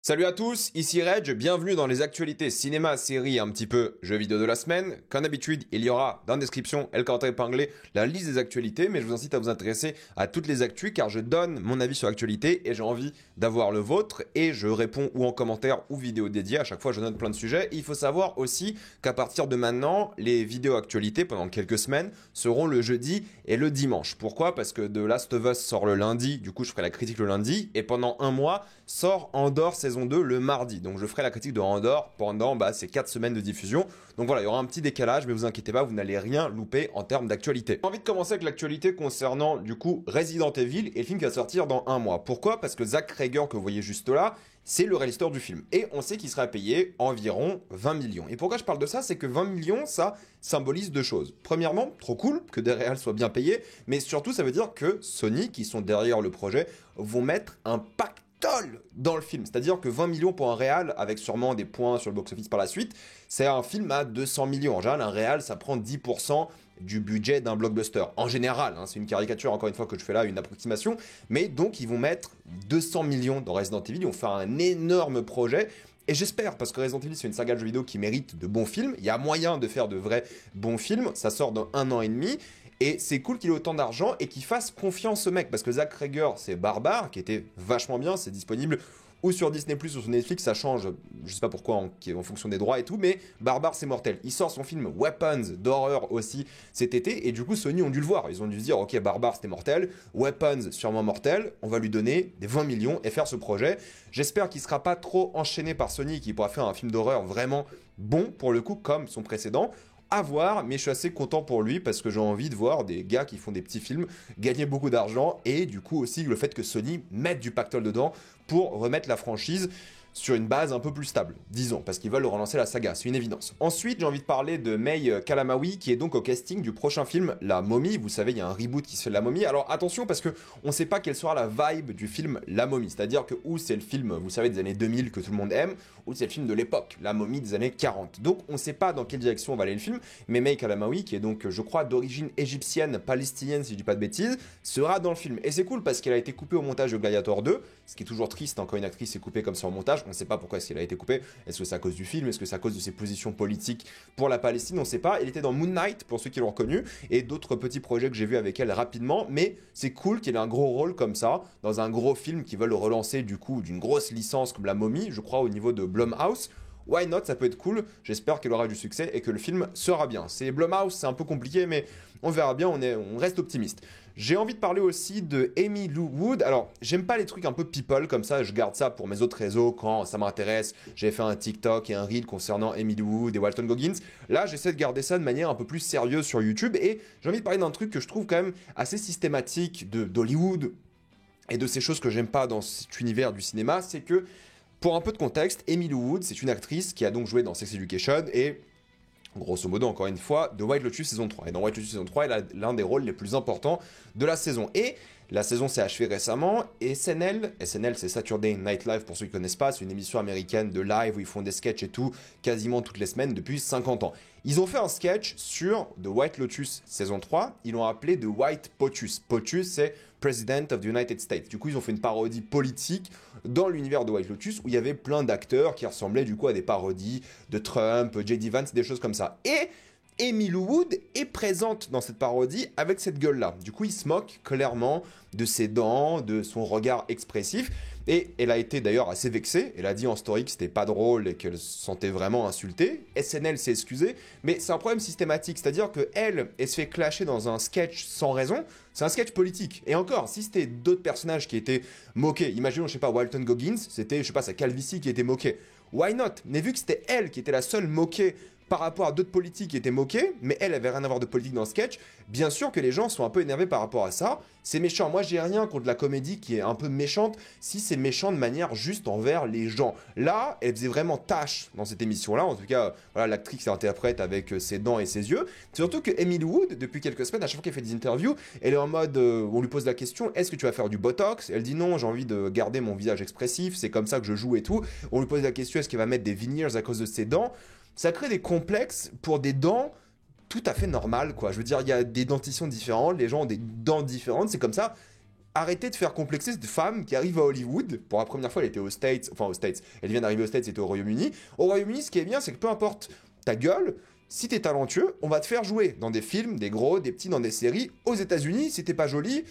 Salut à tous, ici Reg, bienvenue dans les actualités cinéma, séries et un petit peu jeux vidéo de la semaine. Comme d'habitude, il y aura dans la description et le commentaire épinglé la liste des actualités, mais je vous incite à vous intéresser à toutes les actus car je donne mon avis sur l'actualité et j'ai envie d'avoir le vôtre et je réponds ou en commentaire ou vidéo dédiée. À chaque fois, je donne plein de sujets. Et il faut savoir aussi qu'à partir de maintenant, les vidéos actualités pendant quelques semaines seront le jeudi et le dimanche. Pourquoi? Parce que The Last of Us sort le lundi, du coup je ferai la critique le lundi et pendant un mois sort Andor saison 2 le mardi. Donc je ferai la critique de Andor pendant ces 4 semaines de diffusion. Donc voilà, il y aura un petit décalage, mais vous inquiétez pas, vous n'allez rien louper en termes d'actualité. J'ai envie de commencer avec l'actualité concernant du coup Resident Evil et le film qui va sortir dans un mois. Pourquoi? Parce que Zach Cregger que vous voyez juste là, c'est le réalisateur du film. Et on sait qu'il sera payé environ 20 millions. Et pourquoi je parle de ça? C'est que 20 millions, ça symbolise deux choses. Premièrement, trop cool que des réals soient bien payés, mais surtout ça veut dire que Sony, qui sont derrière le projet, vont mettre un pactole dans le film. C'est-à-dire que 20 millions pour un réal, avec sûrement des points sur le box-office par la suite, c'est un film à 200 millions. En général, un réal, ça prend 10% du budget d'un blockbuster. En général, c'est une caricature, encore une fois, que je fais là, une approximation. Mais donc, ils vont mettre 200 millions dans Resident Evil. Ils vont faire un énorme projet. Et j'espère, parce que Resident Evil, c'est une saga de jeux vidéo qui mérite de bons films. Il y a moyen de faire de vrais bons films. Ça sort dans 1 an et demi. Et c'est cool qu'il ait autant d'argent et qu'il fasse confiance au mec. Parce que Zach Cregger, c'est Barbare, qui était vachement bien. C'est disponible ou sur Disney+, ou sur Netflix. Ça change, je sais pas pourquoi, en fonction des droits et tout. Mais Barbare, c'est mortel. Il sort son film Weapons d'horreur aussi cet été. Et du coup, Sony ont dû le voir. Ils ont dû se dire, ok, Barbare, c'était mortel. Weapons, sûrement mortel. On va lui donner des 20 millions et faire ce projet. J'espère qu'il sera pas trop enchaîné par Sony, qu'il pourra faire un film d'horreur vraiment bon, pour le coup, comme son précédent. À voir, mais je suis assez content pour lui parce que j'ai envie de voir des gars qui font des petits films gagner beaucoup d'argent et du coup aussi le fait que Sony mette du pactole dedans pour remettre la franchise sur une base un peu plus stable, disons, parce qu'ils veulent relancer la saga, c'est une évidence. Ensuite, j'ai envie de parler de May Kalamaui, qui est donc au casting du prochain film La Momie. Vous savez, il y a un reboot qui se fait de La Momie. Alors attention, parce que on sait pas quelle sera la vibe du film La Momie. C'est-à-dire que ou c'est le film, vous savez, des années 2000 que tout le monde aime, ou c'est le film de l'époque, La Momie des années 40. Donc on sait pas dans quelle direction va aller le film, mais May Kalamaui, qui est donc, je crois, d'origine égyptienne, palestinienne, si je dis pas de bêtises, sera dans le film. Et c'est cool parce qu'elle a été coupée au montage de Gladiator 2, ce qui est toujours triste quand une actrice est coupée comme ça au montage. On ne sait pas pourquoi est-ce qu'elle a été coupée. Est-ce que c'est à cause du film? Est-ce que c'est à cause de ses positions politiques pour la Palestine? On ne sait pas. Elle était dans Moon Knight, pour ceux qui l'ont reconnu, et d'autres petits projets que j'ai vus avec elle rapidement. Mais c'est cool qu'elle ait un gros rôle comme ça, dans un gros film qui veulent relancer du coup d'une grosse licence comme La Momie, je crois, au niveau de Blumhouse. Why not? Ça peut être cool. J'espère qu'elle aura du succès et que le film sera bien. C'est Blumhouse, c'est un peu compliqué, mais on verra bien. On reste optimiste. J'ai envie de parler aussi de Amy Lou Wood. Alors, j'aime pas les trucs un peu people comme ça. Je garde ça pour mes autres réseaux quand ça m'intéresse. J'ai fait un TikTok et un reel concernant Amy Lou Wood et Walton Goggins. Là, j'essaie de garder ça de manière un peu plus sérieuse sur YouTube. Et j'ai envie de parler d'un truc que je trouve quand même assez systématique d'Hollywood et de ces choses que j'aime pas dans cet univers du cinéma. C'est que pour un peu de contexte, Amy Lou Wood, c'est une actrice qui a donc joué dans Sex Education et, grosso modo, encore une fois, de White Lotus saison 3. Et dans White Lotus saison 3, elle a l'un des rôles les plus importants de la saison. Et la saison s'est achevée récemment et SNL c'est Saturday Night Live pour ceux qui ne connaissent pas, c'est une émission américaine de live où ils font des sketchs et tout, quasiment toutes les semaines depuis 50 ans. Ils ont fait un sketch sur The White Lotus saison 3, ils l'ont appelé The White POTUS. POTUS c'est President of the United States. Du coup, ils ont fait une parodie politique dans l'univers de White Lotus où il y avait plein d'acteurs qui ressemblaient du coup à des parodies de Trump, J.D. Vance, des choses comme ça. Et Amy Lou Wood est présente dans cette parodie avec cette gueule-là. Du coup, il se moque clairement de ses dents, de son regard expressif. Et elle a été d'ailleurs assez vexée. Elle a dit en story que c'était pas drôle et qu'elle se sentait vraiment insultée. SNL s'est excusé, mais c'est un problème systématique. C'est-à-dire qu'elle se fait clasher dans un sketch sans raison. C'est un sketch politique. Et encore, si c'était d'autres personnages qui étaient moqués, imaginons, je sais pas, Walton Goggins, c'était, je sais pas, sa calvitie qui était moquée. Why not? Mais vu que c'était elle qui était la seule moquée par rapport à d'autres politiques qui étaient moqués, mais elle avait rien à voir de politique dans le sketch, bien sûr que les gens sont un peu énervés par rapport à ça. C'est méchant. Moi, j'ai rien contre la comédie qui est un peu méchante si c'est méchant de manière juste envers les gens. Là, elle faisait vraiment tâche dans cette émission-là. En tout cas, voilà, l'actrice interprète avec ses dents et ses yeux. Surtout que Amy Lou Wood, depuis quelques semaines, à chaque fois qu'elle fait des interviews, elle est en mode, on lui pose la question, est-ce que tu vas faire du Botox? Elle dit non, j'ai envie de garder mon visage expressif, c'est comme ça que je joue et tout. On lui pose la question, est-ce qu'elle va mettre des veneers à cause de ses dents? Ça crée des complexes pour des dents tout à fait normales, quoi. Je veux dire, il y a des dentitions différentes, les gens ont des dents différentes, c'est comme ça. arrêtez de faire complexer cette femme qui arrive à Hollywood. Pour la première fois, elle était aux States, elle vient d'arriver aux States, c'était au Royaume-Uni. Au Royaume-Uni, ce qui est bien, c'est que peu importe ta gueule, si t'es talentueux, on va te faire jouer dans des films, des gros, des petits, dans des séries. Aux États-Unis, si t'es pas jolie,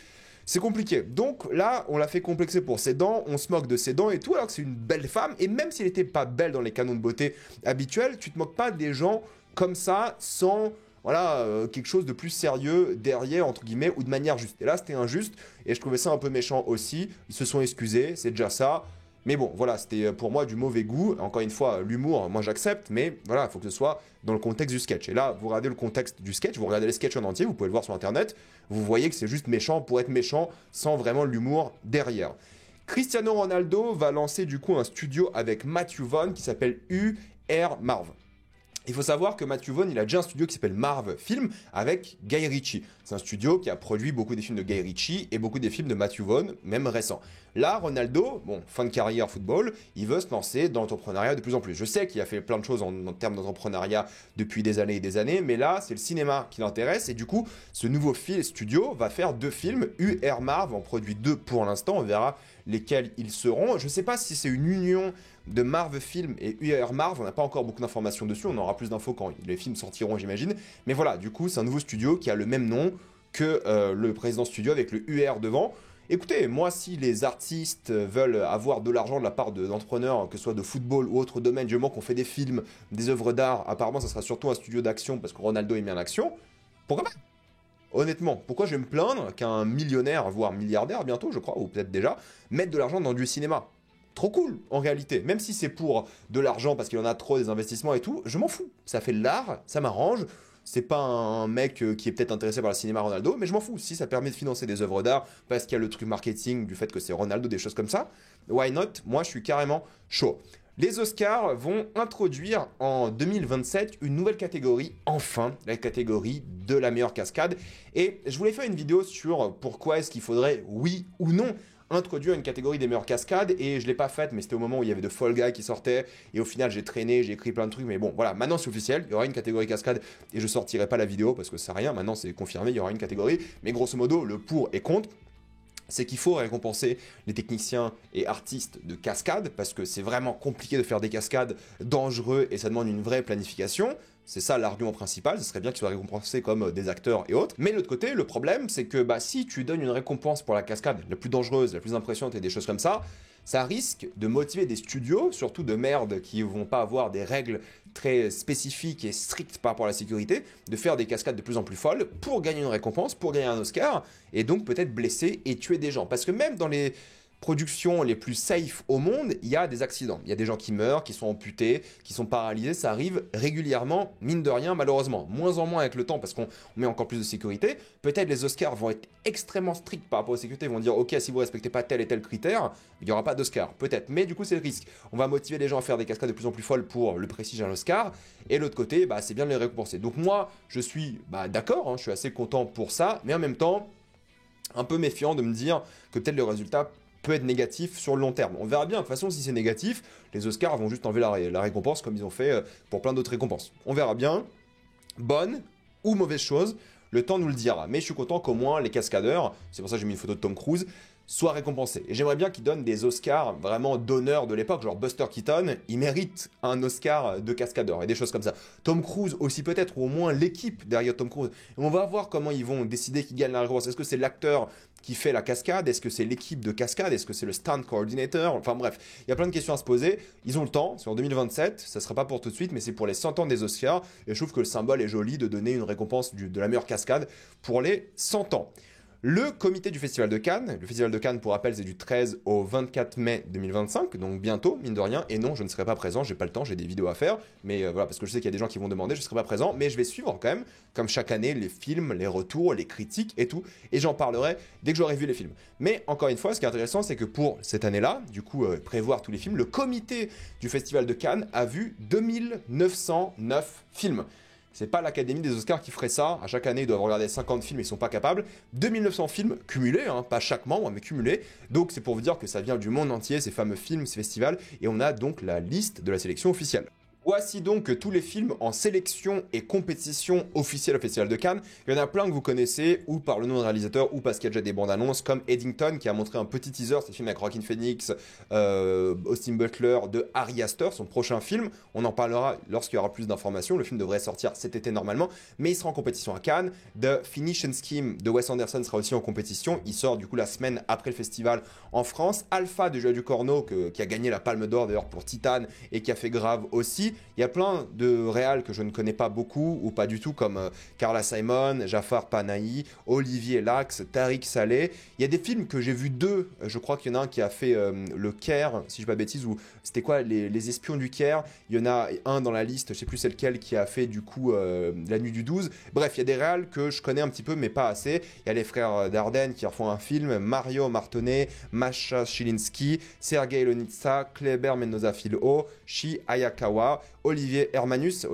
c'est compliqué. Donc là, on l'a fait complexer pour ses dents, on se moque de ses dents et tout, alors que c'est une belle femme. Et même si elle n'était pas belle dans les canons de beauté habituels, tu te moques pas des gens comme ça, sans quelque chose de plus sérieux derrière, entre guillemets, ou de manière juste. Et là, c'était injuste, et je trouvais ça un peu méchant aussi. Ils se sont excusés, c'est déjà ça. Mais bon, voilà, c'était pour moi du mauvais goût. Encore une fois, l'humour, moi j'accepte, mais voilà, il faut que ce soit dans le contexte du sketch. Et là, vous regardez le contexte du sketch, vous regardez les sketchs en entier, vous pouvez le voir sur Internet, vous voyez que c'est juste méchant pour être méchant, sans vraiment l'humour derrière. Cristiano Ronaldo va lancer du coup un studio avec Matthew Vaughn qui s'appelle UR Marv. Il faut savoir que Matthew Vaughn, il a déjà un studio qui s'appelle Marv Film avec Guy Ritchie. C'est un studio qui a produit beaucoup des films de Guy Ritchie et beaucoup des films de Matthew Vaughn, même récents. Là, Ronaldo, fin de carrière football, il veut se lancer dans l'entrepreneuriat de plus en plus. Je sais qu'il a fait plein de choses en termes d'entrepreneuriat depuis des années et des années, mais là, c'est le cinéma qui l'intéresse et du coup, ce nouveau studio va faire 2 films. UR Marv en produit 2 pour l'instant, on verra lesquels ils seront. Je ne sais pas si c'est une union de Marv Film et UR Marv, on n'a pas encore beaucoup d'informations dessus, on aura plus d'infos quand les films sortiront, j'imagine. Mais voilà, du coup, c'est un nouveau studio qui a le même nom que le précédent studio avec le UR devant. Écoutez, moi, si les artistes veulent avoir de l'argent de la part d'entrepreneurs, que ce soit de football ou autre domaine, du moment qu'on fait des films, des œuvres d'art, apparemment, ça sera surtout un studio d'action parce que Ronaldo est bien l'action, pourquoi pas? Honnêtement, pourquoi je vais me plaindre qu'un millionnaire, voire milliardaire bientôt, je crois, ou peut-être déjà, mette de l'argent dans du cinéma? Trop cool, en réalité. Même si c'est pour de l'argent, parce qu'il en a trop, des investissements et tout, je m'en fous. Ça fait de l'art, ça m'arrange. C'est pas un mec qui est peut-être intéressé par le cinéma Ronaldo, mais je m'en fous. Si ça permet de financer des œuvres d'art, parce qu'il y a le truc marketing du fait que c'est Ronaldo, des choses comme ça, why not? Moi, je suis carrément chaud. Les Oscars vont introduire en 2027 une nouvelle catégorie, enfin, la catégorie de la meilleure cascade. Et je voulais faire une vidéo sur pourquoi est-ce qu'il faudrait, oui ou non, introduire une catégorie des meilleures cascades et je l'ai pas faite mais c'était au moment où il y avait de Fall Guy qui sortait et au final j'ai traîné, j'ai écrit plein de trucs mais bon voilà, maintenant c'est officiel, il y aura une catégorie cascade et je sortirai pas la vidéo parce que ça sert à rien, maintenant c'est confirmé, il y aura une catégorie mais grosso modo le pour et contre c'est qu'il faut récompenser les techniciens et artistes de cascade parce que c'est vraiment compliqué de faire des cascades dangereux et ça demande une vraie planification. C'est ça l'argument principal, ce serait bien qu'ils soient récompensés comme des acteurs et autres. Mais de l'autre côté, le problème, c'est que si tu donnes une récompense pour la cascade la plus dangereuse, la plus impressionnante et des choses comme ça risque de motiver des studios, surtout de merde, qui vont pas avoir des règles très spécifiques et strictes par rapport à la sécurité, de faire des cascades de plus en plus folles pour gagner une récompense, pour gagner un Oscar, et donc peut-être blesser et tuer des gens. Parce que même dans les productions les plus safe au monde, il y a des accidents. Il y a des gens qui meurent, qui sont amputés, qui sont paralysés. Ça arrive régulièrement, mine de rien, malheureusement. Moins en moins avec le temps parce qu'on met encore plus de sécurité. Peut-être les Oscars vont être extrêmement stricts par rapport aux sécurités. Ils vont dire, ok, si vous respectez pas tel et tel critère, il n'y aura pas d'Oscar. Peut-être. Mais du coup, c'est le risque. On va motiver les gens à faire des cascades de plus en plus folles pour le prestige à l'Oscar. Et l'autre côté, c'est bien de les récompenser. Donc moi, je suis d'accord, je suis assez content pour ça. Mais en même temps, un peu méfiant de me dire que peut-être le résultat peut être négatif sur le long terme. On verra bien, de toute façon, si c'est négatif, les Oscars vont juste enlever la récompense comme ils ont fait pour plein d'autres récompenses. On verra bien, bonne ou mauvaise chose, le temps nous le dira. Mais je suis content qu'au moins les cascadeurs, c'est pour ça que j'ai mis une photo de Tom Cruise, soient récompensés. Et j'aimerais bien qu'ils donnent des Oscars vraiment d'honneur de l'époque, genre Buster Keaton, il mérite un Oscar de cascadeur et des choses comme ça. Tom Cruise aussi peut-être, ou au moins l'équipe derrière Tom Cruise. Et on va voir comment ils vont décider qui gagne la récompense. Est-ce que c'est l'acteur qui fait la cascade? Est-ce que c'est l'équipe de cascade? Est-ce que c'est le stunt coordinator? Enfin bref, il y a plein de questions à se poser. Ils ont le temps, c'est en 2027, ça sera pas pour tout de suite, mais c'est pour les 100 ans des Oscars. Et je trouve que le symbole est joli de donner une récompense de la meilleure cascade pour les 100 ans. Le comité du Festival de Cannes, le Festival de Cannes pour rappel c'est du 13 au 24 mai 2025, donc bientôt, mine de rien, et non je ne serai pas présent, j'ai pas le temps, j'ai des vidéos à faire, mais voilà, parce que je sais qu'il y a des gens qui vont demander, je ne serai pas présent, mais je vais suivre quand même, comme chaque année, les films, les retours, les critiques et tout, et j'en parlerai dès que j'aurai vu les films. Mais encore une fois, ce qui est intéressant, c'est que pour cette année-là, du coup, prévoir tous les films, le comité du Festival de Cannes a vu 2909 films. C'est pas l'Académie des Oscars qui ferait ça. À chaque année, ils doivent regarder 50 films, ils sont pas capables. 2900 films cumulés, pas chaque membre, mais cumulés. Donc c'est pour vous dire que ça vient du monde entier, ces fameux films, ces festivals. Et on a donc la liste de la sélection officielle. Voici donc tous les films en sélection et compétition officielle au Festival de Cannes. Il y en a plein que vous connaissez, ou par le nom de réalisateur, ou parce qu'il y a déjà des bandes annonces, comme Eddington, qui a montré un petit teaser, c'est le film avec Joaquin Phoenix, Austin Butler, de Ari Aster, son prochain film. On en parlera lorsqu'il y aura plus d'informations. Le film devrait sortir cet été normalement, mais il sera en compétition à Cannes. The Finishing Scheme de Wes Anderson sera aussi en compétition. Il sort du coup la semaine après le festival en France. Alpha de Julia Ducournau, qui a gagné la Palme d'Or d'ailleurs pour Titane, et qui a fait Grave aussi. Il y a plein de réals que je ne connais pas beaucoup ou pas du tout, comme Carla Simon, Jafar Panahi, Olivier Lax, Tariq Saleh. Il y a des films que j'ai vus deux. Je crois qu'il y en a un qui a fait Le Caire, si je ne dis pas de bêtises, ou c'était quoi, les Espions du Caire. Il y en a un dans la liste, je ne sais plus c'est lequel, qui a fait du coup La Nuit du 12. Bref, il y a des réals que je connais un petit peu, mais pas assez. Il y a les frères Dardenne qui refont un film, Mario Martonnet, Masha Chilinski, Sergei Lonitsa, Kleber Mendoza Filho, Shi Ayakawa, Olivier Hermanus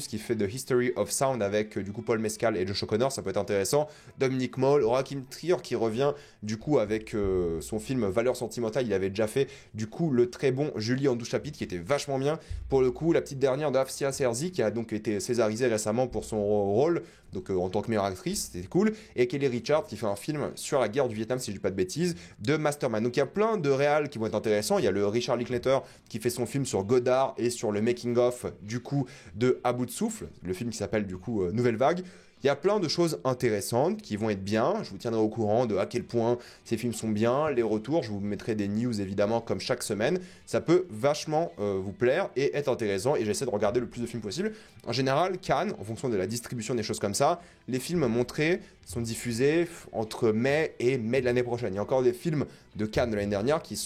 qui fait The History of Sound avec du coup Paul Mescal et Josh O'Connor, ça peut être intéressant. Dominic Moll, Joachim Trier qui revient du coup avec son film Valeurs sentimentales, il avait déjà fait du coup le très bon Julie en 12 chapitres qui était vachement bien. Pour le coup, la petite dernière de Afsia Serzi qui a donc été césarisée récemment pour son rôle, donc en tant que meilleure actrice, c'était cool. Et Kelly Richard qui fait un film sur la guerre du Vietnam, si je dis pas de bêtises, de Masterman. Donc il y a plein de réals qui vont être intéressants. Il y a le Richard Linklater qui fait son film sur Godard et sur le making of du coup de À bout de souffle, le film qui s'appelle du coup Nouvelle Vague. Il y a plein de choses intéressantes qui vont être bien. Je vous tiendrai au courant de à quel point ces films sont bien, les retours. Je vous mettrai des news évidemment comme chaque semaine. Ça peut vachement vous plaire et être intéressant. Et j'essaie de regarder le plus de films possible. En général, Cannes, en fonction de la distribution des choses comme ça, les films montrés sont diffusés entre mai et mai de l'année prochaine. Il y a encore des films de Cannes de l'année dernière qui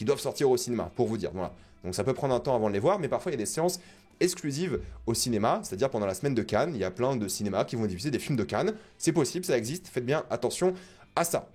doivent sortir au cinéma, pour vous dire. Voilà. Donc ça peut prendre un temps avant de les voir, mais parfois il y a des séances exclusive au cinéma, c'est-à-dire pendant la semaine de Cannes, il y a plein de cinémas qui vont diffuser des films de Cannes. C'est possible, ça existe, faites bien attention à ça.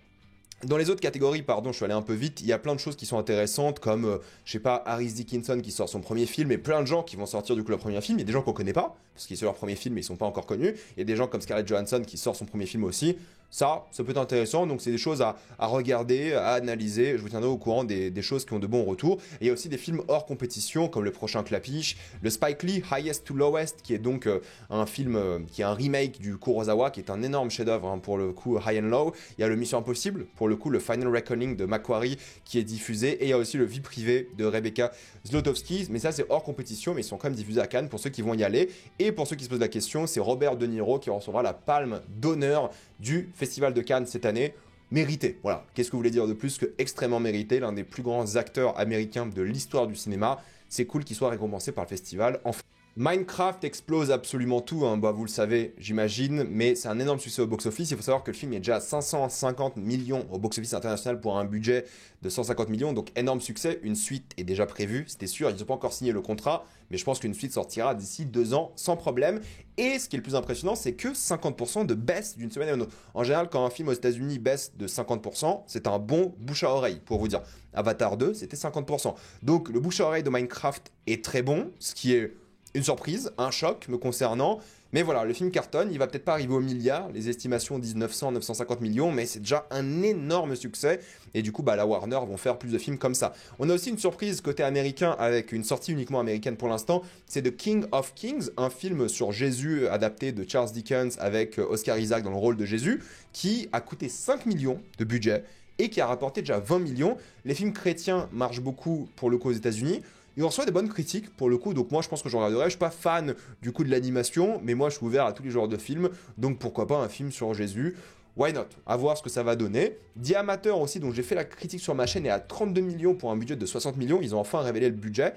Dans les autres catégories, pardon, je suis allé un peu vite, il y a plein de choses qui sont intéressantes, comme, je sais pas, Harris Dickinson qui sort son premier film, et plein de gens qui vont sortir du coup leur premier film. Il y a des gens qu'on connaît pas, parce qu'ils sont leur premier film, mais ils sont pas encore connus. Il y a des gens comme Scarlett Johansson qui sort son premier film aussi. Ça peut être intéressant, donc c'est des choses à regarder, à analyser. Je vous tiendrai au courant des choses qui ont de bons retours. Et il y a aussi des films hors compétition, comme le prochain Clapiche, le Spike Lee, Highest to Lowest, qui est donc un film qui est un remake du Kurosawa, qui est un énorme chef-d'œuvre hein, pour le coup High and Low. Il y a le Mission Impossible, pour le coup le Final Reckoning de Macquarie, qui est diffusé. Et il y a aussi le Vie privée de Rebecca Zlotowski. Mais ça, c'est hors compétition, mais ils sont quand même diffusés à Cannes pour ceux qui vont y aller. Et pour ceux qui se posent la question, c'est Robert De Niro qui recevra la palme d'honneur du Festival de Cannes cette année. Mérité, voilà. Qu'est-ce que vous voulez dire de plus que extrêmement mérité, l'un des plus grands acteurs américains de l'histoire du cinéma. C'est cool qu'il soit récompensé par le festival. Enfin, Minecraft explose absolument tout, hein. Bah, vous le savez, j'imagine, mais c'est un énorme succès au box-office. Il faut savoir que le film est déjà à 550 millions au box-office international pour un budget de 150 millions, donc énorme succès. Une suite est déjà prévue, c'était sûr, ils n'ont pas encore signé le contrat, mais je pense qu'une suite sortira d'ici 2 ans sans problème. Et ce qui est le plus impressionnant, c'est que 50% de baisse d'une semaine à une autre. En général, quand un film aux États-Unis baisse de 50%, c'est un bon bouche à oreille, pour vous dire. Avatar 2, c'était 50%. Donc le bouche à oreille de Minecraft est très bon, ce qui est une surprise, un choc me concernant. Mais voilà, le film cartonne, il va peut-être pas arriver au milliard, les estimations disent 900-950 millions, mais c'est déjà un énorme succès. Et du coup, bah, la Warner vont faire plus de films comme ça. On a aussi une surprise côté américain avec une sortie uniquement américaine pour l'instant. C'est The King of Kings, un film sur Jésus adapté de Charles Dickens avec Oscar Isaac dans le rôle de Jésus, qui a coûté 5 millions de budget et qui a rapporté déjà 20 millions. Les films chrétiens marchent beaucoup pour le coup aux États-Unis. Il reçoit des bonnes critiques pour le coup, donc moi je pense que je regarderai. Je suis pas fan du coup de l'animation, mais moi je suis ouvert à tous les genres de films, donc pourquoi pas un film sur Jésus. Why not? À voir ce que ça va donner. The Amateur aussi, dont j'ai fait la critique sur ma chaîne, est à 32 millions pour un budget de 60 millions. Ils ont enfin révélé le budget.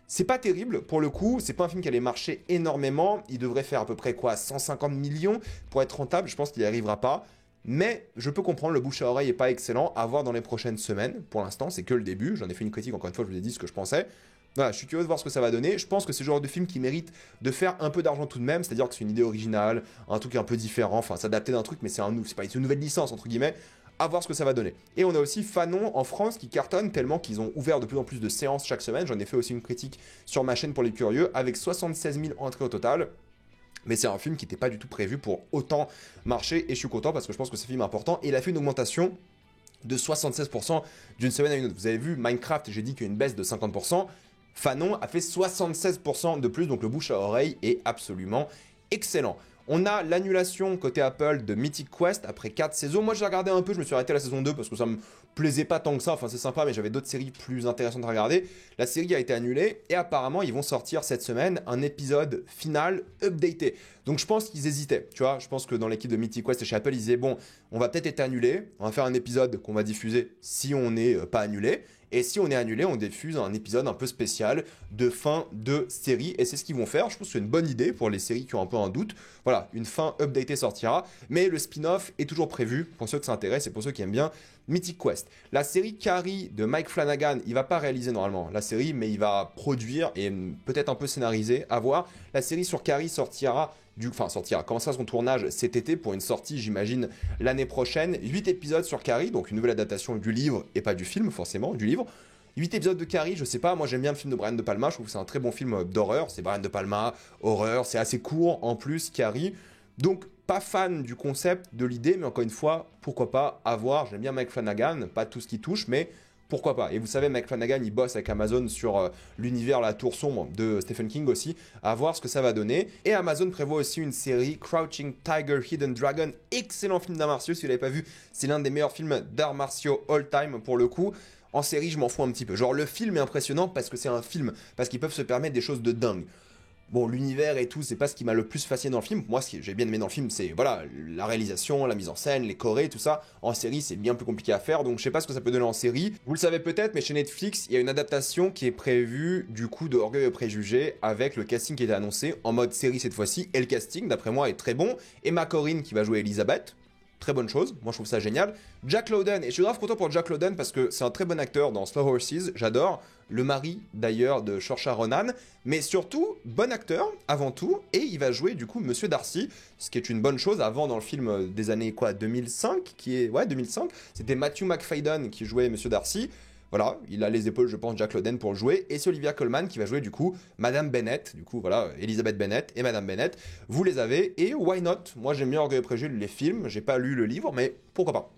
C'est pas terrible pour le coup, c'est pas un film qui allait marcher énormément. Il devrait faire à peu près quoi, 150 millions pour être rentable. Je pense qu'il n'y arrivera pas. Mais je peux comprendre, le bouche à oreille est pas excellent. À voir dans les prochaines semaines. Pour l'instant, c'est que le début. J'en ai fait une critique, encore une fois, je vous ai dit ce que je pensais. Voilà, je suis curieux de voir ce que ça va donner. Je pense que c'est le genre de film qui mérite de faire un peu d'argent tout de même, c'est-à-dire que c'est une idée originale, un truc un peu différent, enfin s'adapter d'un truc, mais c'est pas une nouvelle licence entre guillemets. À voir ce que ça va donner. Et on a aussi Fanon en France qui cartonne tellement qu'ils ont ouvert de plus en plus de séances chaque semaine. J'en ai fait aussi une critique sur ma chaîne pour les curieux avec 76 000 entrées au total. Mais c'est un film qui n'était pas du tout prévu pour autant marcher et je suis content parce que je pense que c'est un film important et il a fait une augmentation de 76% d'une semaine à une autre. Vous avez vu Minecraft, j'ai dit qu'il y a une baisse de 50%. Fanon a fait 76% de plus, donc le bouche à oreille est absolument excellent. On a l'annulation côté Apple de Mythic Quest après 4 saisons. Moi j'ai regardé un peu, je me suis arrêté à la saison 2 parce que ça me plaisait pas tant que ça. Enfin c'est sympa mais j'avais d'autres séries plus intéressantes à regarder. La série a été annulée et apparemment ils vont sortir cette semaine un épisode final updaté. Donc je pense qu'ils hésitaient, tu vois. Je pense que dans l'équipe de Mythic Quest et chez Apple ils disaient bon on va peut-être être annulé, on va faire un épisode qu'on va diffuser si on n'est pas annulé. Et si on est annulé, on diffuse un épisode un peu spécial de fin de série. Et c'est ce qu'ils vont faire. Je pense que c'est une bonne idée pour les séries qui ont un peu un doute. Voilà, une fin updatée sortira. Mais le spin-off est toujours prévu pour ceux que ça intéresse et pour ceux qui aiment bien Mythic Quest. La série Carrie de Mike Flanagan, il va pas réaliser normalement la série, mais il va produire et peut-être un peu scénariser, à voir. La série sur Carrie commencera son tournage cet été pour une sortie, j'imagine, l'année prochaine. 8 épisodes sur Carrie, donc une nouvelle adaptation du livre et pas du film, forcément, du livre. 8 épisodes de Carrie, je sais pas, moi j'aime bien le film de Brian De Palma, je trouve que c'est un très bon film d'horreur. C'est Brian De Palma, horreur, c'est assez court en plus, Carrie. Donc, pas fan du concept, de l'idée, mais encore une fois, pourquoi pas, à voir. J'aime bien Mike Flanagan, pas tout ce qui touche, mais pourquoi pas. Et vous savez, Mike Flanagan, il bosse avec Amazon sur l'univers La Tour Sombre de Stephen King aussi, à voir ce que ça va donner. Et Amazon prévoit aussi une série, Crouching Tiger, Hidden Dragon, excellent film d'arts martiaux, si vous l'avez pas vu, c'est l'un des meilleurs films d'arts martiaux all time pour le coup. En série, je m'en fous un petit peu. Genre, le film est impressionnant parce que c'est un film, parce qu'ils peuvent se permettre des choses de dingue. Bon, l'univers et tout, c'est pas ce qui m'a le plus fasciné dans le film. Moi, ce que j'ai bien aimé dans le film, c'est voilà, la réalisation, la mise en scène, les chorés, tout ça. En série, c'est bien plus compliqué à faire, donc je sais pas ce que ça peut donner en série. Vous le savez peut-être, mais chez Netflix, il y a une adaptation qui est prévue du coup de Orgueil et Préjugés avec le casting qui était annoncé en mode série cette fois-ci. Et le casting, d'après moi, est très bon. Emma Corrin qui va jouer Elizabeth. Très bonne chose, moi je trouve ça génial. Jack Lowden, et je suis grave content pour Jack Lowden parce que c'est un très bon acteur dans Slow Horses, j'adore. Le mari d'ailleurs de Saoirse Ronan, mais surtout bon acteur avant tout, et il va jouer du coup Monsieur Darcy, ce qui est une bonne chose. Avant dans le film des années 2005, 2005, c'était Matthew McFadden qui jouait Monsieur Darcy. Voilà, il a les épaules, je pense, Jack Lowden pour le jouer. Et c'est Olivia Colman qui va jouer, du coup, Madame Bennett. Du coup, voilà, Elizabeth Bennett et Madame Bennett. Vous les avez. Et why not? Moi, j'aime bien Orgueil et Préjugés, les films. J'ai pas lu le livre, mais pourquoi pas?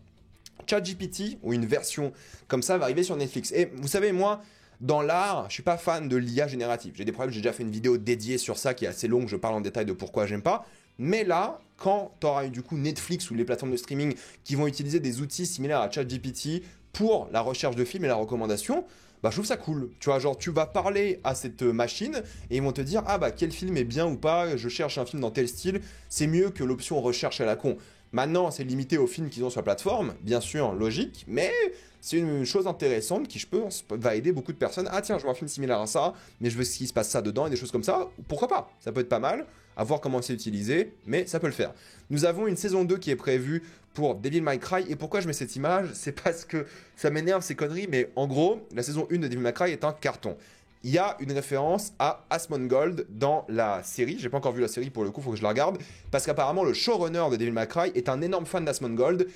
ChatGPT, ou une version comme ça, va arriver sur Netflix. Et vous savez, moi, dans l'art, je suis pas fan de l'IA générative. J'ai des problèmes, j'ai déjà fait une vidéo dédiée sur ça qui est assez longue. Je parle en détail de pourquoi j'aime pas. Mais là, quand tu auras du coup Netflix ou les plateformes de streaming qui vont utiliser des outils similaires à ChatGPT pour la recherche de films et la recommandation, bah je trouve ça cool. Tu vois, genre tu vas parler à cette machine et ils vont te dire ah bah quel film est bien ou pas, je cherche un film dans tel style, c'est mieux que l'option recherche à la con. Maintenant, c'est limité aux films qu'ils ont sur la plateforme, bien sûr, logique, mais c'est une chose intéressante qui, je pense, va aider beaucoup de personnes. Ah tiens, je vois un film similaire à ça, mais je veux qu'il se passe ça dedans et des choses comme ça. Pourquoi pas? Ça peut être pas mal, à voir comment c'est utilisé, mais ça peut le faire. Nous avons une saison 2 qui est prévue pour Devil May Cry, et pourquoi je mets cette image? C'est parce que ça m'énerve ces conneries, mais en gros, la saison 1 de Devil May Cry est un carton. Il y a une référence à Asmongold dans la série. J'ai pas encore vu la série pour le coup, faut que je la regarde. Parce qu'apparemment, le showrunner de Devil May Cry est un énorme fan d'Asmongold.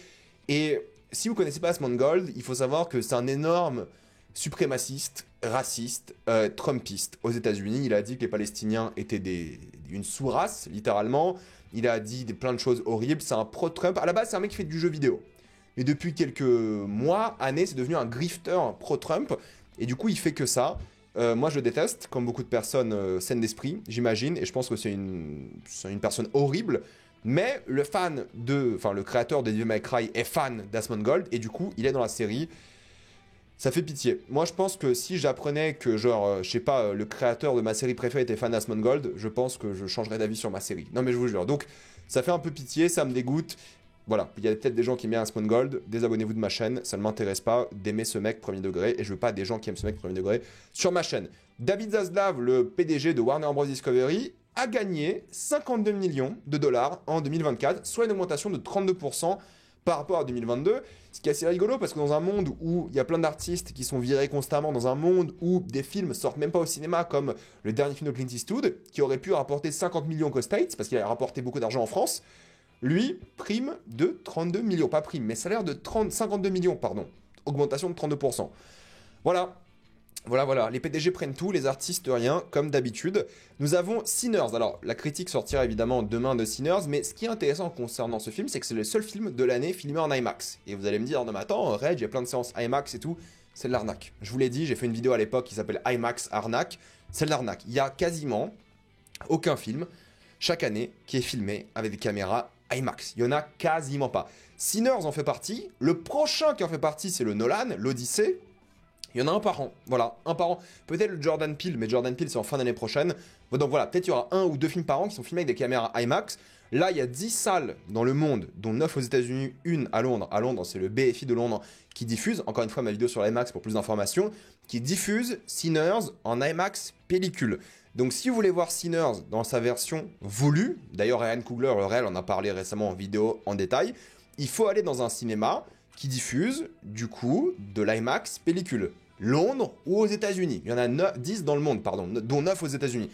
Et si vous connaissez pas Asmongold, il faut savoir que c'est un énorme suprémaciste, raciste, trumpiste aux États-Unis. Il a dit que les Palestiniens étaient une sous-race, littéralement. Il a dit plein de choses horribles. C'est un pro-Trump. À la base, c'est un mec qui fait du jeu vidéo. Mais depuis quelques mois, années, c'est devenu un grifter pro-Trump. Et du coup, il fait que ça. Moi, je le déteste, comme beaucoup de personnes saines d'esprit, j'imagine, et je pense que c'est une personne horrible. Mais le créateur de Devil May Cry est fan d'Asmongold, et du coup, il est dans la série. Ça fait pitié. Moi, je pense que si j'apprenais que, je sais pas, le créateur de ma série préférée était fan d'Asmongold, je pense que je changerais d'avis sur ma série. Non, mais je vous jure. Donc, ça fait un peu pitié, ça me dégoûte. Voilà, il y a peut-être des gens qui aiment bien Asmongold, désabonnez-vous de ma chaîne, ça ne m'intéresse pas d'aimer ce mec premier degré, et je veux pas des gens qui aiment ce mec premier degré sur ma chaîne. David Zaslav, le PDG de Warner Bros. Discovery, a gagné 52 millions de dollars en 2024, soit une augmentation de 32% par rapport à 2022, ce qui est assez rigolo parce que dans un monde où il y a plein d'artistes qui sont virés constamment, dans un monde où des films sortent même pas au cinéma, comme le dernier film de Clint Eastwood, qui aurait pu rapporter 50 millions qu'aux States, parce qu'il a rapporté beaucoup d'argent en France, lui, prime de 32 millions. Pas prime, mais salaire de 52 millions, pardon. Augmentation de 32%. Voilà. Voilà. Les PDG prennent tout, les artistes rien, comme d'habitude. Nous avons Sinners. Alors, la critique sortira évidemment demain de Sinners, mais ce qui est intéressant concernant ce film, c'est que c'est le seul film de l'année filmé en IMAX. Et vous allez me dire, non mais attends, Red, il y a plein de séances IMAX et tout. c'est de l'arnaque. Je vous l'ai dit, j'ai fait une vidéo à l'époque qui s'appelle IMAX Arnaque. C'est de l'arnaque. Il y a quasiment aucun film chaque année qui est filmé avec des caméras IMAX. Il y en a quasiment pas. Sinners en fait partie. Le prochain qui en fait partie, c'est le Nolan, l'Odyssée. Il y en a un par an. Voilà, un par an. Peut-être le Jordan Peele, mais Jordan Peele, c'est en fin d'année prochaine. Donc voilà, peut-être il y aura 1 ou 2 films par an qui sont filmés avec des caméras IMAX. Là, il y a 10 salles dans le monde, dont 9 aux États-Unis, une à Londres. À Londres, c'est le BFI de Londres qui diffuse. Encore une fois, ma vidéo sur l'IMAX pour plus d'informations. Qui diffuse Sinners en IMAX pellicule. Donc si vous voulez voir Sinners dans sa version voulue, d'ailleurs Ryan Coogler, le réel, en a parlé récemment en vidéo en détail, il faut aller dans un cinéma qui diffuse, du coup, de l'IMAX pellicule. Londres ou aux États-Unis. Il y en a 10 dans le monde, pardon, dont 9 aux États-Unis.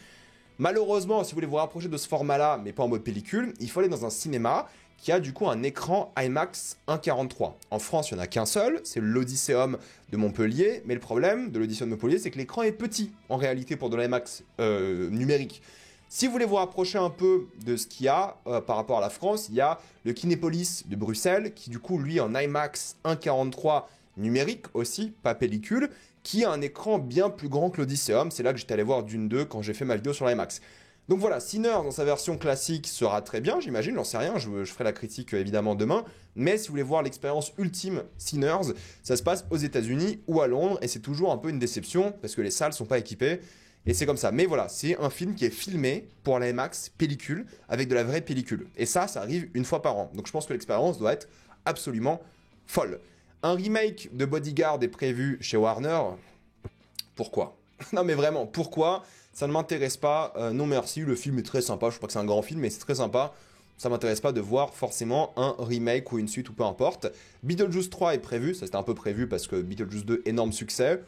Malheureusement, si vous voulez vous rapprocher de ce format-là, mais pas en mode pellicule, il faut aller dans un cinéma qui a du coup un écran IMAX 1.43. En France, il n'y en a qu'un seul, c'est l'Odysseum de Montpellier, mais le problème de l'Odysseum de Montpellier, c'est que l'écran est petit, en réalité, pour de l'IMAX numérique. Si vous voulez vous rapprocher un peu de ce qu'il y a par rapport à la France, il y a le Kinépolis de Bruxelles, qui du coup, lui, en IMAX 1.43 numérique aussi, pas pellicule, qui a un écran bien plus grand que l'Odysseum. C'est là que j'étais allé voir Dune 2 quand j'ai fait ma vidéo sur l'IMAX. Donc voilà, Sinners dans sa version classique sera très bien, j'imagine, j'en sais rien, je ferai la critique évidemment demain. Mais si vous voulez voir l'expérience ultime Sinners, ça se passe aux États-Unis ou à Londres, et c'est toujours un peu une déception parce que les salles sont pas équipées. Et c'est comme ça. Mais voilà, c'est un film qui est filmé pour l'IMAX pellicule, avec de la vraie pellicule. Et ça arrive une fois par an. Donc je pense que l'expérience doit être absolument folle. Un remake de Bodyguard est prévu chez Warner. Pourquoi? Non mais vraiment, pourquoi? Ça ne m'intéresse pas. Non merci, le film est très sympa. Je crois que c'est un grand film, mais c'est très sympa. Ça m'intéresse pas de voir forcément un remake ou une suite ou peu importe. Beetlejuice 3 est prévu. Ça c'était un peu prévu parce que Beetlejuice 2, énorme succès.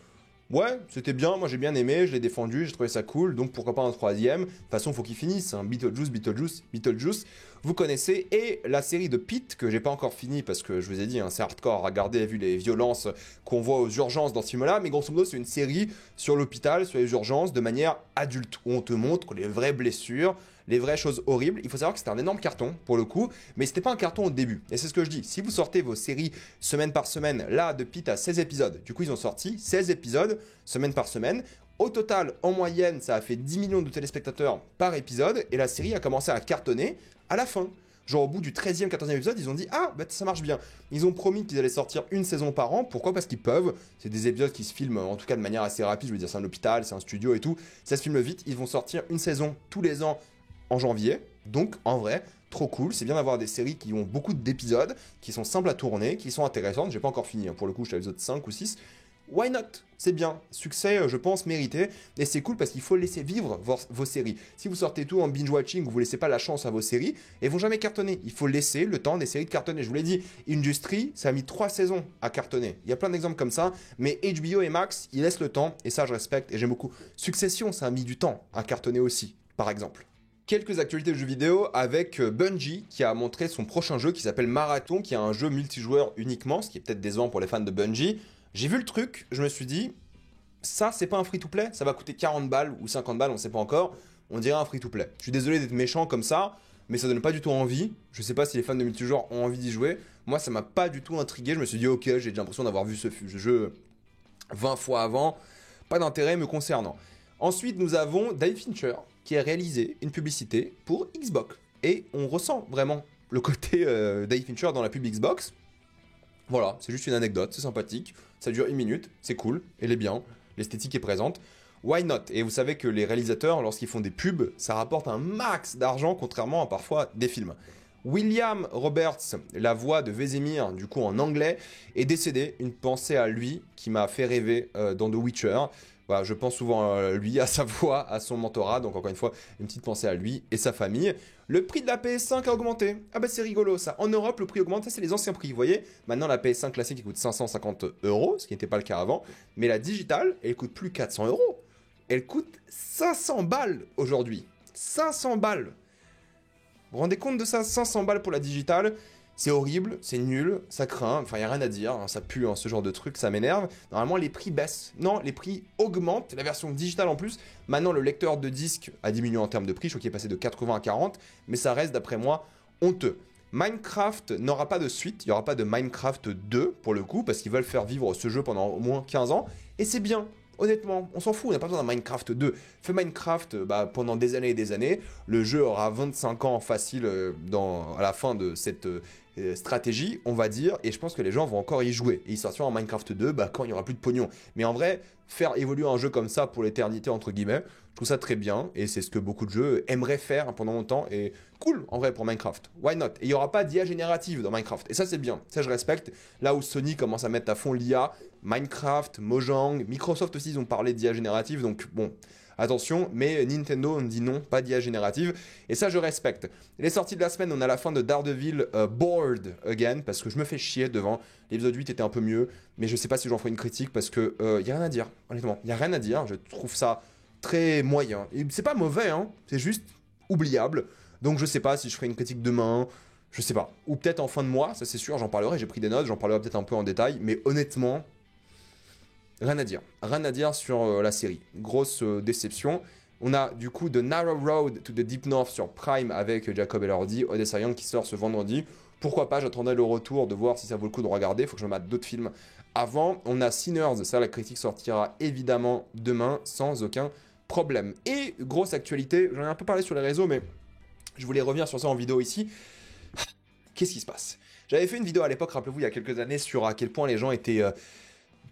Ouais, c'était bien, moi j'ai bien aimé, je l'ai défendu, j'ai trouvé ça cool, donc pourquoi pas un troisième. De toute façon, faut qu'il finisse, hein. Beetlejuice, vous connaissez. Et la série de Pete, que j'ai pas encore fini, parce que je vous ai dit, hein, c'est hardcore à regarder, vu les violences qu'on voit aux urgences dans ce film-là, mais grosso modo, c'est une série sur l'hôpital, sur les urgences, de manière adulte, où on te montre les vraies blessures, les vraies choses horribles. Il faut savoir que c'était un énorme carton, pour le coup, mais c'était pas un carton au début. Et c'est ce que je dis, si vous sortez vos séries semaine par semaine, là, de Pete à 16 épisodes, du coup, ils ont sorti 16 épisodes, semaine par semaine. Au total, en moyenne, ça a fait 10 millions de téléspectateurs par épisode, et la série a commencé à cartonner à la fin. Genre au bout du 13e, 14e épisode, ils ont dit « Ah, bah ça marche bien ». Ils ont promis qu'ils allaient sortir une saison par an. Pourquoi? Parce qu'ils peuvent. C'est des épisodes qui se filment, en tout cas de manière assez rapide. Je veux dire, c'est un hôpital, c'est un studio et tout. Ça se filme vite. Ils vont sortir une saison tous les ans en janvier. Donc, en vrai, trop cool. C'est bien d'avoir des séries qui ont beaucoup d'épisodes, qui sont simples à tourner, qui sont intéressantes. J'ai pas encore fini, hein. Pour le coup, je suis à l'épisode 5 ou 6. Why not? C'est bien. Succès, je pense, mérité. Et c'est cool parce qu'il faut laisser vivre vos séries. Si vous sortez tout en binge-watching, vous laissez pas la chance à vos séries, elles vont jamais cartonner. Il faut laisser le temps des séries de cartonner. Je vous l'ai dit, Industry, ça a mis 3 saisons à cartonner. Il y a plein d'exemples comme ça, mais HBO et Max, ils laissent le temps, et ça, je respecte, et j'aime beaucoup. Succession, ça a mis du temps à cartonner aussi, par exemple. Quelques actualités de jeux vidéo avec Bungie qui a montré son prochain jeu qui s'appelle Marathon, qui est un jeu multijoueur uniquement, ce qui est peut-être décevant pour les fans de Bungie. J'ai vu le truc, je me suis dit, ça c'est pas un free-to-play, ça va coûter 40 balles ou 50 balles, on sait pas encore, on dirait un free-to-play. Je suis désolé d'être méchant comme ça, mais ça donne pas du tout envie. Je sais pas si les fans de multijoueur ont envie d'y jouer. Moi ça m'a pas du tout intrigué, je me suis dit ok, j'ai déjà l'impression d'avoir vu ce jeu 20 fois avant, pas d'intérêt me concernant. Ensuite nous avons David Fincher qui a réalisé une publicité pour Xbox. Et on ressent vraiment le côté David Fincher dans la pub Xbox. Voilà, c'est juste une anecdote, c'est sympathique, ça dure 1 minute, c'est cool, elle est bien, l'esthétique est présente. Why not? Et vous savez que les réalisateurs, lorsqu'ils font des pubs, ça rapporte un max d'argent, contrairement à parfois des films. William Roberts, la voix de Vesemir, du coup en anglais, est décédé. Une pensée à lui qui m'a fait rêver dans The Witcher. Voilà, je pense souvent à lui, à sa voix, à son mentorat. Donc encore une fois, une petite pensée à lui et sa famille. Le prix de la PS5 a augmenté. Ah bah c'est rigolo ça. En Europe, le prix augmente. Ça c'est les anciens prix, vous voyez. Maintenant la PS5 classique elle coûte 550 €, ce qui n'était pas le cas avant. Mais la digitale, elle coûte plus 400 €. Elle coûte 500 balles aujourd'hui. 500 balles. Vous vous rendez compte de ça? 500 balles pour la digitale, c'est horrible, c'est nul, ça craint, enfin il n'y a rien à dire, hein, ça pue, hein, ce genre de truc, ça m'énerve. Normalement les prix baissent, non, les prix augmentent, la version digitale en plus. Maintenant le lecteur de disque a diminué en termes de prix, je crois qu'il est passé de 80 à 40, mais ça reste d'après moi honteux. Minecraft n'aura pas de suite, il n'y aura pas de Minecraft 2 pour le coup, parce qu'ils veulent faire vivre ce jeu pendant au moins 15 ans, et c'est bien. Honnêtement, on s'en fout, on n'a pas besoin d'un Minecraft 2. Fais Minecraft pendant des années et des années. Le jeu aura 25 ans facile à la fin de cette stratégie, on va dire. Et je pense que les gens vont encore y jouer. Et ils sortiront en Minecraft 2 quand il n'y aura plus de pognon. Mais en vrai, faire évoluer un jeu comme ça pour l'éternité, entre guillemets, je trouve ça très bien. Et c'est ce que beaucoup de jeux aimeraient faire pendant longtemps. Et cool, en vrai, pour Minecraft. Why not? Et il n'y aura pas d'IA générative dans Minecraft. Et ça, c'est bien. Ça, je respecte. Là où Sony commence à mettre à fond l'IA, Minecraft, Mojang, Microsoft aussi, ils ont parlé d'IA générative, donc bon, attention, mais Nintendo, on dit non, pas d'IA générative, et ça je respecte. Les sorties de la semaine, on a la fin de Daredevil Bored Again, parce que je me fais chier devant, l'épisode 8 était un peu mieux, mais je sais pas si j'en ferai une critique, parce que y a rien à dire, honnêtement, y a rien à dire, je trouve ça très moyen, et c'est pas mauvais, hein, c'est juste oubliable, donc je sais pas si je ferai une critique demain, je sais pas, ou peut-être en fin de mois, ça c'est sûr, j'en parlerai, j'ai pris des notes, j'en parlerai peut-être un peu en détail, mais honnêtement, rien à dire sur la série. Grosse déception. On a du coup The Narrow Road to the Deep North sur Prime avec Jacob Elordi, Odessa Young qui sort ce vendredi. Pourquoi pas, j'attendais le retour de voir si ça vaut le coup de regarder, il faut que je me mette d'autres films avant. On a Sinners, ça la critique sortira évidemment demain sans aucun problème. Et grosse actualité, j'en ai un peu parlé sur les réseaux mais je voulais revenir sur ça en vidéo ici. Qu'est-ce qui se passe? J'avais fait une vidéo à l'époque, rappelez-vous, il y a quelques années sur à quel point les gens étaient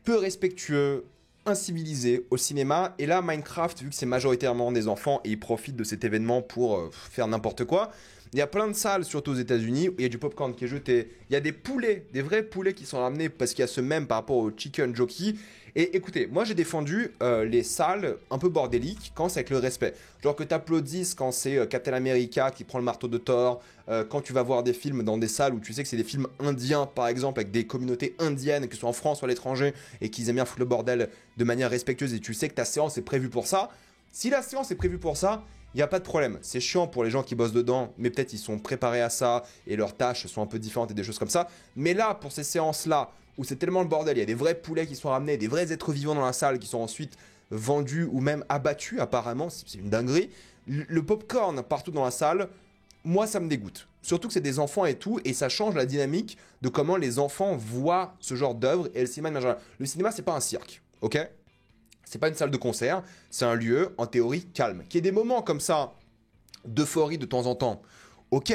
peu respectueux, incivilisés au cinéma. Et là, Minecraft, vu que c'est majoritairement des enfants et ils profitent de cet événement pour faire n'importe quoi, il y a plein de salles, surtout aux États-Unis, où il y a du popcorn qui est jeté. Il y a des poulets, des vrais poulets qui sont ramenés parce qu'il y a ce même par rapport au chicken jockey. Et écoutez, moi j'ai défendu les salles un peu bordéliques quand c'est avec le respect. Genre que t'applaudisses quand c'est Captain America qui prend le marteau de Thor, quand tu vas voir des films dans des salles où tu sais que c'est des films indiens par exemple, avec des communautés indiennes, que ce soit en France ou à l'étranger, et qu'ils aiment bien foutre le bordel de manière respectueuse et tu sais que ta séance est prévue pour ça. Si la séance est prévue pour ça, il n'y a pas de problème. C'est chiant pour les gens qui bossent dedans, mais peut-être ils sont préparés à ça et leurs tâches sont un peu différentes et des choses comme ça. Mais là, pour ces séances-là, où c'est tellement le bordel, il y a des vrais poulets qui sont ramenés, des vrais êtres vivants dans la salle qui sont ensuite vendus ou même abattus apparemment, c'est une dinguerie. Le popcorn partout dans la salle, moi ça me dégoûte. Surtout que c'est des enfants et tout, et ça change la dynamique de comment les enfants voient ce genre d'œuvre et le cinéma de manière générale. Le cinéma c'est pas un cirque, ok ? C'est pas une salle de concert, c'est un lieu en théorie calme. Qu'il y ait des moments comme ça d'euphorie de temps en temps, ok.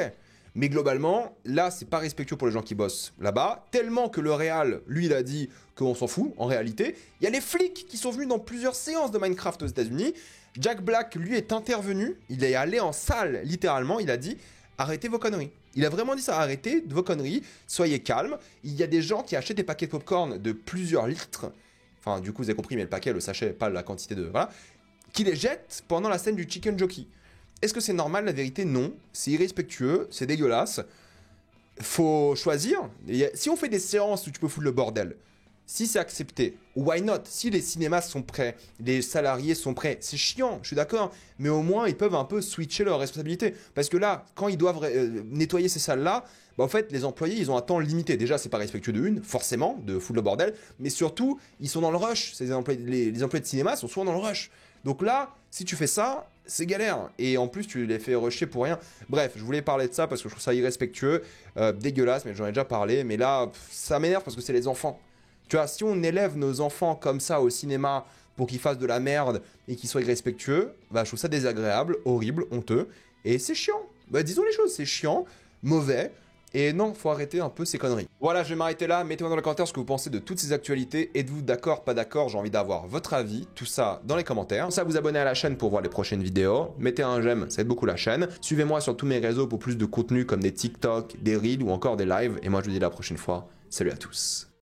Mais globalement, là, c'est pas respectueux pour les gens qui bossent là-bas. Tellement que le réal, lui, il a dit qu'on s'en fout, en réalité. Il y a les flics qui sont venus dans plusieurs séances de Minecraft aux États-Unis. Jack Black, lui, est intervenu. Il est allé en salle, littéralement. Il a dit arrêtez vos conneries. Il a vraiment dit ça, arrêtez vos conneries, soyez calmes. Il y a des gens qui achètent des paquets de popcorn de plusieurs litres. Enfin, du coup, vous avez compris, mais le paquet, le sachet, pas la quantité de. Voilà. Qui les jettent pendant la scène du chicken jockey. Est-ce que c'est normal? La vérité, non. C'est irrespectueux, c'est dégueulasse. Faut choisir. Si on fait des séances où tu peux foutre le bordel, si c'est accepté, why not? Si les cinémas sont prêts, les salariés sont prêts, c'est chiant, je suis d'accord, mais au moins ils peuvent un peu switcher leurs responsabilités. Parce que là, quand ils doivent nettoyer ces salles-là, bah en fait, les employés, ils ont un temps limité. Déjà, c'est pas respectueux de une, forcément, de foutre le bordel, mais surtout, ils sont dans le rush. Les employés de cinéma sont souvent dans le rush. Donc là, si tu fais ça, c'est galère. Et en plus, tu les fais rusher pour rien. Bref, je voulais parler de ça parce que je trouve ça irrespectueux, dégueulasse, mais j'en ai déjà parlé. Mais là, ça m'énerve parce que c'est les enfants. Tu vois, si on élève nos enfants comme ça au cinéma pour qu'ils fassent de la merde et qu'ils soient irrespectueux, bah, je trouve ça désagréable, horrible, honteux. Et c'est chiant. Bah, disons les choses, c'est chiant, mauvais. Et non, faut arrêter un peu ces conneries. Voilà, je vais m'arrêter là. Mettez-moi dans les commentaires ce que vous pensez de toutes ces actualités. Êtes-vous d'accord, pas d'accord? J'ai envie d'avoir votre avis. Tout ça dans les commentaires. Pensez à vous abonner à la chaîne pour voir les prochaines vidéos. Mettez un j'aime, ça aide beaucoup la chaîne. Suivez-moi sur tous mes réseaux pour plus de contenu comme des TikTok, des Reels ou encore des lives. Et moi, je vous dis à la prochaine fois. Salut à tous.